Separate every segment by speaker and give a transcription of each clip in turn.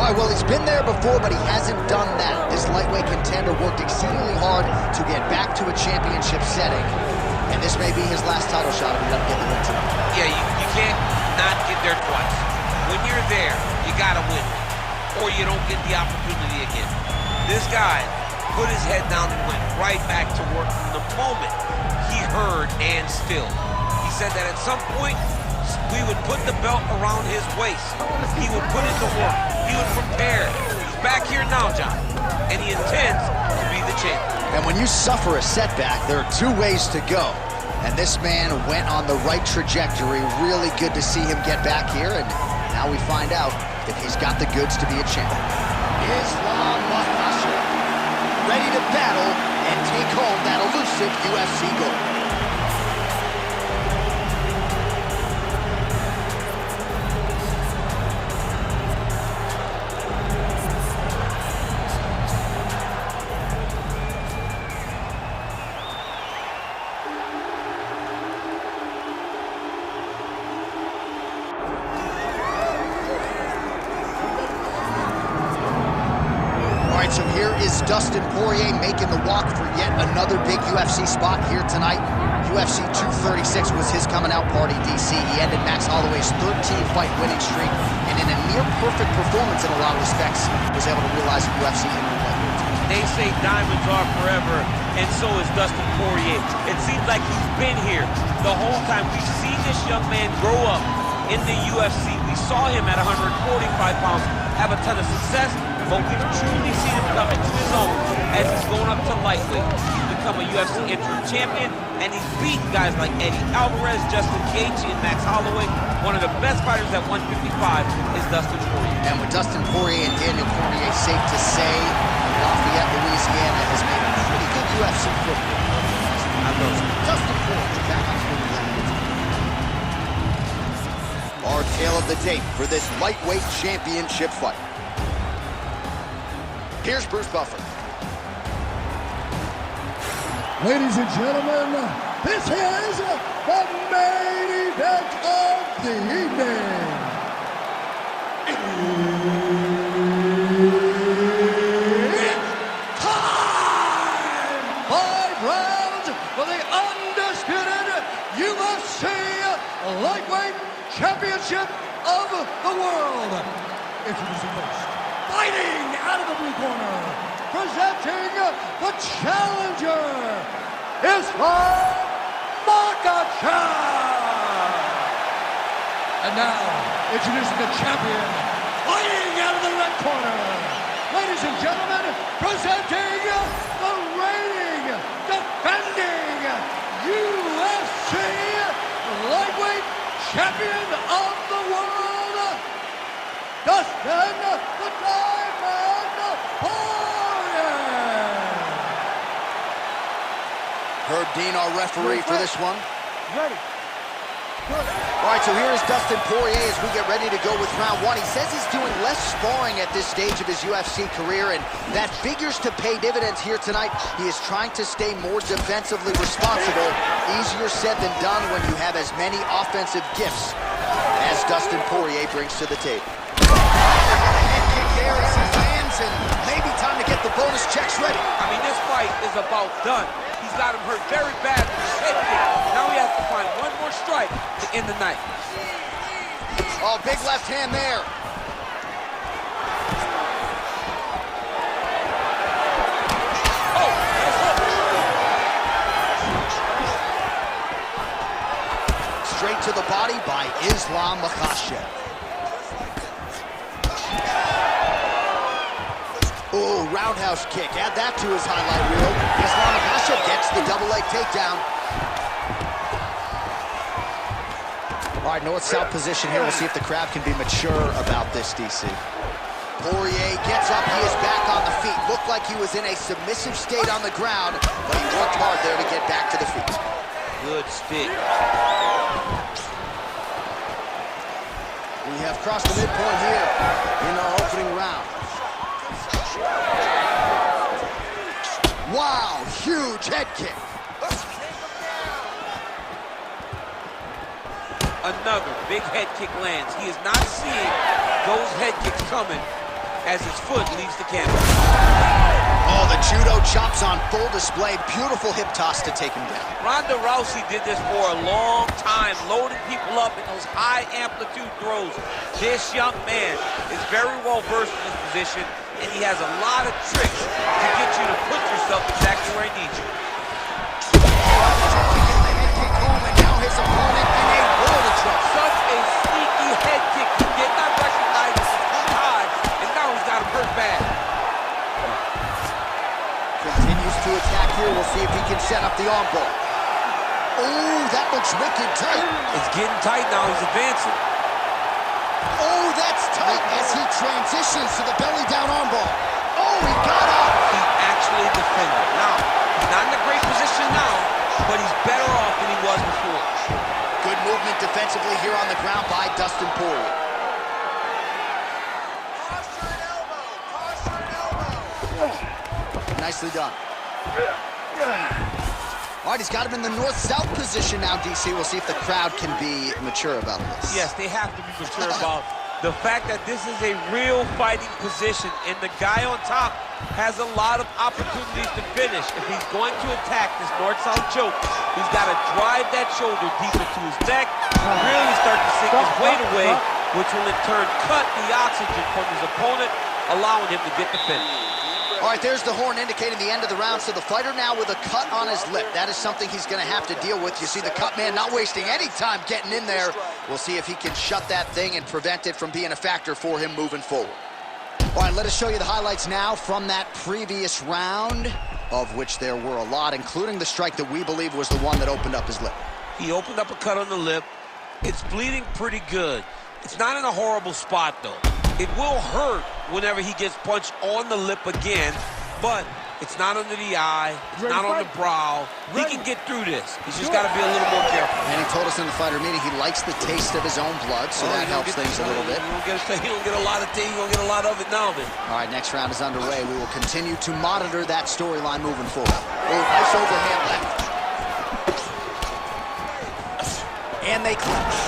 Speaker 1: All right, well, he's been there before, but he hasn't done that. This lightweight contender worked exceedingly hard to get back to a championship setting, and this may be his last title shot if he doesn't get the win tonight.
Speaker 2: Yeah, you can't not get there twice. When you're there, you gotta win, or you don't get the opportunity again. This guy put his head down and went right back to work from the moment he heard and still. He said that at some point, we would put the belt around his waist. He would put in the work. He would prepare. He's back here now, John, and he intends to be the champion.
Speaker 1: And when you suffer a setback, there are two ways to go. And this man went on the right trajectory. Really good to see him get back here, and now we find out if he's got the goods to be a champion. Islam Makhachev, ready to battle and take home that elusive UFC gold. So here is Dustin Poirier making the walk for yet another big UFC spot here tonight. UFC 236 was his coming out party, DC. He ended Max Holloway's 13-fight winning streak, and in a near-perfect performance in a lot of respects, was able to realize the UFC heavyweight.
Speaker 2: They say diamonds are forever, and so is Dustin Poirier. It seems like he's been here the whole time. We've seen this young man grow up in the UFC. We saw him at 145 pounds have a ton of success, but we've truly seen him come into his own as he's going up to lightweight. He's become a UFC interim champion, and he's beaten guys like Eddie Alvarez, Justin Gaethje, and Max Holloway. One of the best fighters at 155 is Dustin Poirier.
Speaker 1: And with Dustin Poirier and Daniel Cormier, safe to say, Lafayette, Louisiana has made a pretty good UFC football. I love Dustin Poirier back on Twitter. Our tale of the tape for this lightweight championship fight. Here's Bruce Buffer.
Speaker 3: Ladies and gentlemen, this is the main event of the evening. It's time! 5 rounds for the undisputed UFC Lightweight Championship of the world. Introducing first, fighting out of the blue corner, presenting the challenger, Islam Makhachev. And now, introducing the champion, fighting out of the red corner, ladies and gentlemen, presenting the reigning, defending UFC Lightweight Champion of the world, Dustin the Diamond Poirier.
Speaker 1: Herb Dean, our referee for this one.
Speaker 3: Ready. Good.
Speaker 1: All right, so here is Dustin Poirier as we get ready to go with round one. He says he's doing less sparring at this stage of his UFC career, and that figures to pay dividends here tonight. He is trying to stay more defensively responsible. Easier said than done when you have as many offensive gifts as Dustin Poirier brings to the table. Head kick there as he lands, and maybe time to get the bonus checks ready.
Speaker 2: I mean, this fight is about done. He's got him hurt very bad with his head kick. Now he has to find one more strike to end the night.
Speaker 1: Oh, big left hand there.
Speaker 2: Oh, nice hook.
Speaker 1: Straight to the body by Islam Makhachev. Oh, roundhouse kick. Add that to his highlight reel. Islam Makhachev gets the double leg takedown. All right, north-south position here. We'll see if the crowd can be mature about this, DC. Poirier gets up. He is back on the feet. Looked like he was in a submissive state on the ground, but he worked hard there to get back to the feet.
Speaker 2: Good stick.
Speaker 1: We have crossed the midpoint here in our opening round. Wow, huge head kick.
Speaker 2: Another big head kick lands. He is not seeing those head kicks coming as his foot leaves the canvas.
Speaker 1: Oh, the judo chops on full display. Beautiful hip toss to take him down.
Speaker 2: Ronda Rousey did this for a long time, loading people up in those high amplitude throws. This young man is very well versed in this position, and he has a lot of tricks to get you to put yourself exactly where he needs you.
Speaker 1: His opponent in a world of trouble.
Speaker 2: Such a sneaky head kick. He did not recognize this is coming high, and now he's got him hurt bad.
Speaker 1: Continues to attack here. We'll see if he can set up the arm bar. Oh, that looks wicked tight.
Speaker 2: It's getting tight now. He's advancing.
Speaker 1: Oh, that's tight as he transitions to the belly down arm bar. Oh, he got up.
Speaker 2: He actually defended. Now, he's not in a great position now, but he's better off than he was before.
Speaker 1: Good movement defensively here on the ground by Dustin Poirier. Nicely done. All right, he's got him in the north-south position now, DC. We'll see if the crowd can be mature about this.
Speaker 2: Yes, they have to be mature about the fact that this is a real fighting position, and the guy on top has a lot of opportunities to finish. If he's going to attack this north-south choke, he's got to drive that shoulder deep into his neck, really start to sink his weight away, which will in turn cut the oxygen from his opponent, allowing him to get the finish.
Speaker 1: All right, there's the horn indicating the end of the round. So the fighter now with a cut on his lip. That is something he's going to have to deal with. You see the cut man not wasting any time getting in there. We'll see if he can shut that thing and prevent it from being a factor for him moving forward. All right, let us show you the highlights now from that previous round, of which there were a lot, including the strike that we believe was the one that opened up his lip.
Speaker 2: He opened up a cut on the lip. It's bleeding pretty good. It's not in a horrible spot, though. It will hurt whenever he gets punched on the lip again, but it's not under the eye, it's not on the brow. He can get through this. He's just got to be a little more careful.
Speaker 1: And he told us in the fighter meeting he likes the taste of his own blood, so that helps things a little bit.
Speaker 2: He don't get a lot of things, he don't get a lot of it now, man.
Speaker 1: All right, next round is underway. We will continue to monitor that storyline moving forward. Oh, nice overhand left. And they clinch.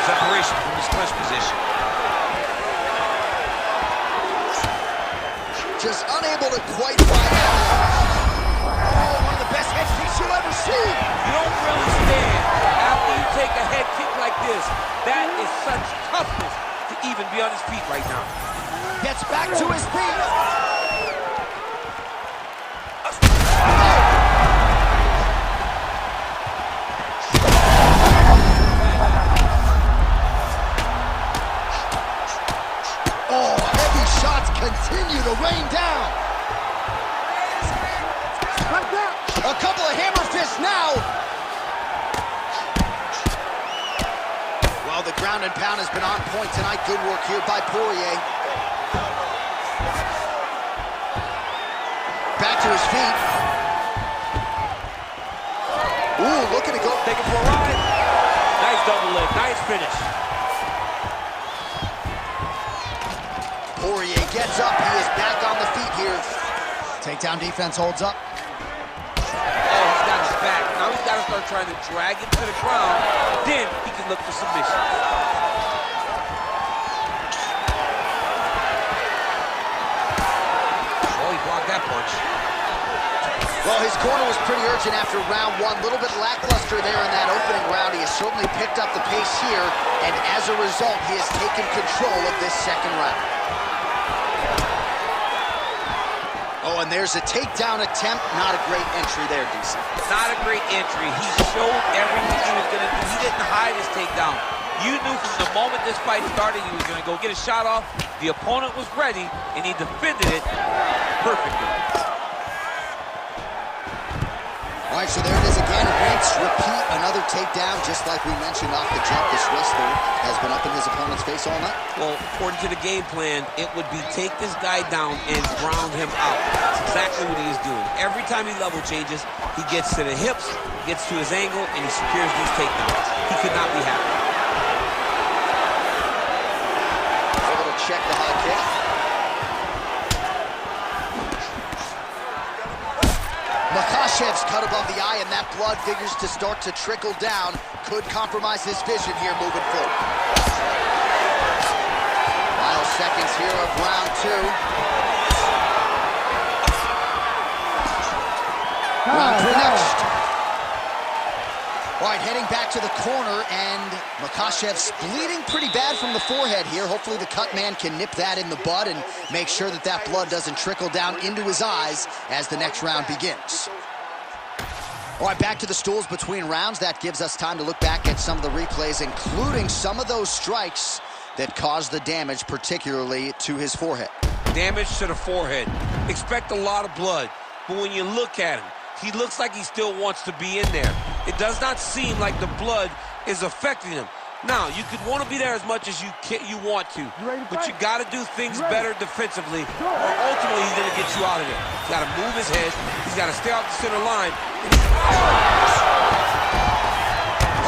Speaker 2: Separation from his clinch position.
Speaker 1: Just unable to quite find out. Oh, one of the best head kicks you'll ever see.
Speaker 2: You don't really stand after you take a head kick like this. That is such toughness to even be on his feet right now.
Speaker 1: Gets back to his feet. Continue to rain down. A couple of hammer fists now. Well, the ground and pound has been on point tonight. Good work here by Poirier. Back to his feet. Ooh, looking to go.
Speaker 2: Take it for a ride. Nice double leg. Nice finish.
Speaker 1: Poirier gets up. He is back on the feet here. Takedown defense holds up.
Speaker 2: Oh, he's got his back. Now he's got to start trying to drag him to the ground. Then he can look for submission. Oh, he blocked that punch.
Speaker 1: Well, his corner was pretty urgent after round one. A little bit lackluster there in that opening round. He has certainly picked up the pace here, and as a result, he has taken control of this second round. Oh, and there's a takedown attempt. Not a great entry there, DC.
Speaker 2: Not a great entry. He showed everything he was going to do. He didn't hide his takedown. You knew from the moment this fight started he was going to go get a shot off. The opponent was ready, and he defended it perfectly.
Speaker 1: All right, so there it is again. Rinse, repeat, another takedown, just like we mentioned off the jump. This wrestler has been up in his opponent's face all night.
Speaker 2: Well, according to the game plan, it would be take this guy down and ground him out. That's exactly what he is doing. Every time he level changes, he gets to the hips, gets to his angle, and he secures these takedowns. He could not be happy.
Speaker 1: Able to check the high kick. Makhachev's cut above the eye, and that blood figures to start to trickle down. Could compromise his vision here moving forward. seconds here of round 2. Round 3 next. All right, heading back to the corner, and Makhachev's bleeding pretty bad from the forehead here. Hopefully the cut man can nip that in the bud and make sure that that blood doesn't trickle down into his eyes as the next round begins. All right, back to the stools between rounds. That gives us time to look back at some of the replays, including some of those strikes that caused the damage, particularly to his forehead.
Speaker 2: Damage to the forehead. Expect a lot of blood, but when you look at him, he looks like he still wants to be in there. It does not seem like the blood is affecting him. Now, you could want to be there as much as you want to, but you got to do things better defensively, or ultimately he's going to get you out of there. He's got to move his head. He's got to stay off the center line.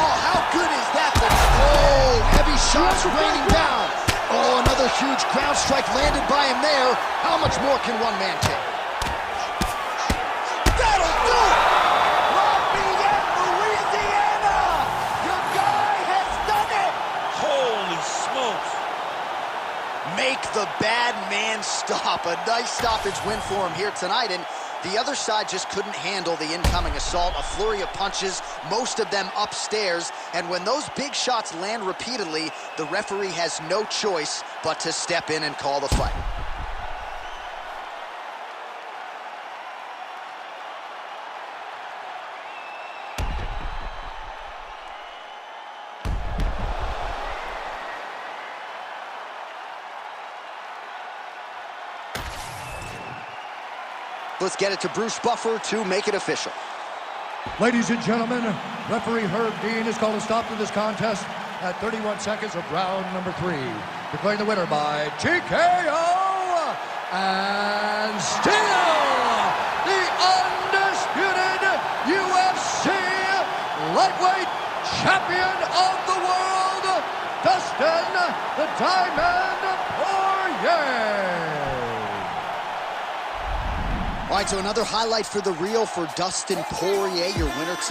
Speaker 1: Oh, how good is that? Oh, heavy shots raining down. Oh, another huge ground strike landed by him there. How much more can one man take? Make the bad man stop. A nice stoppage win for him here tonight, and the other side just couldn't handle the incoming assault. A flurry of punches, most of them upstairs, and when those big shots land repeatedly, the referee has no choice but to step in and call the fight. Let's get it to Bruce Buffer to make it official.
Speaker 3: Ladies and gentlemen, referee Herb Dean has called a stop to this contest at 31 seconds of round number 3. Declaring the winner by TKO, and still the undisputed UFC lightweight champion of the world, Dustin the Diamond Poirier.
Speaker 1: All right, so another highlight for the reel for Dustin Poirier, your winner tonight.